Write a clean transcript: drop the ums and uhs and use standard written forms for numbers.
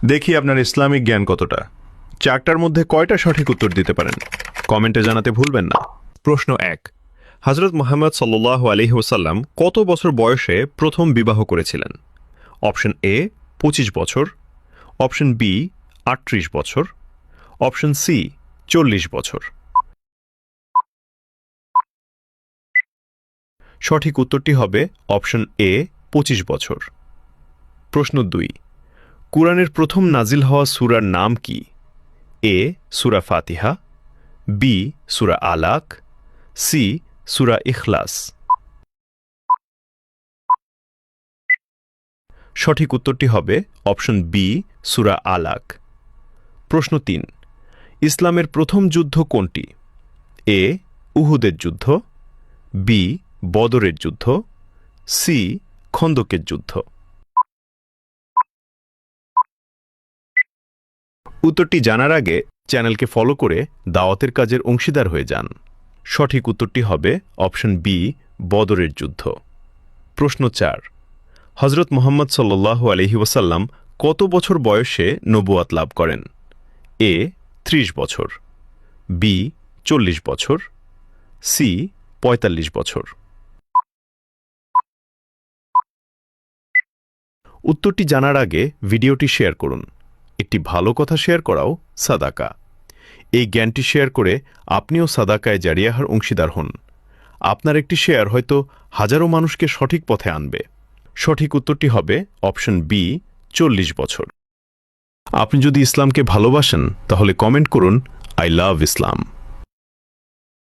দেখি আপনার ইসলামিক জ্ঞান কতটা। চারটার মধ্যে কয়টা সঠিক উত্তর দিতে পারেন কমেন্টে জানাতে ভুলবেন না। প্রশ্ন ১। হযরত মুহাম্মদ সাল্লাল্লাহু আলাইহি ওয়াসাল্লাম কত বছর বয়সে প্রথম বিবাহ করেছিলেন? অপশন এ ২৫ বছর, অপশন বি ৩৮ বছর, অপশন সি ৪০ বছর। সঠিক উত্তরটি হবে অপশন এ ২৫ বছর। প্রশ্ন ২। কুরআনের প্রথম নাজিল হওয়া সূরার নাম কি? এ সূরা ফাতিহা, বি সূরা আলাক, সি সূরা ইখলাস। সঠিক উত্তরটি হবে অপশন বি সূরা আলাক। প্রশ্ন ৩। ইসলামের প্রথম যুদ্ধ কোনটি? এ উহুদের যুদ্ধ, বি বদরের যুদ্ধ, সি খন্দকের যুদ্ধ। উত্তরটি জানার আগে চ্যানেলকে ফলো করে দাওয়াতের কাজের অংশীদার হয়ে যান। সঠিক উত্তরটি হবে অপশন বি বদরের যুদ্ধ। প্রশ্ন ৪। হযরত মুহাম্মদ সাল্লাল্লাহু আলাইহি ওয়াসাল্লাম কত বছর বয়সে নবুয়াত লাভ করেন? এ ৩০ বছর, বি ৪০ বছর, সি ৪৫ বছর। উত্তরটি জানার আগে ভিডিওটি শেয়ার করুন। একটি ভালো কথা শেয়ার করাও সাদাকা। এই জ্ঞানটি শেয়ার করে আপনিও সাদাকায়ে জারিয়াহার অংশীদার হন। আপনার একটি শেয়ার হয়তো হাজারো মানুষকে সঠিক পথে আনবে। সঠিক উত্তরটি হবে অপশন বি ৪০ বছর। আপনি যদি ইসলামকে ভালোবাসেন তাহলে কমেন্ট করুন আই লাভ ইসলাম।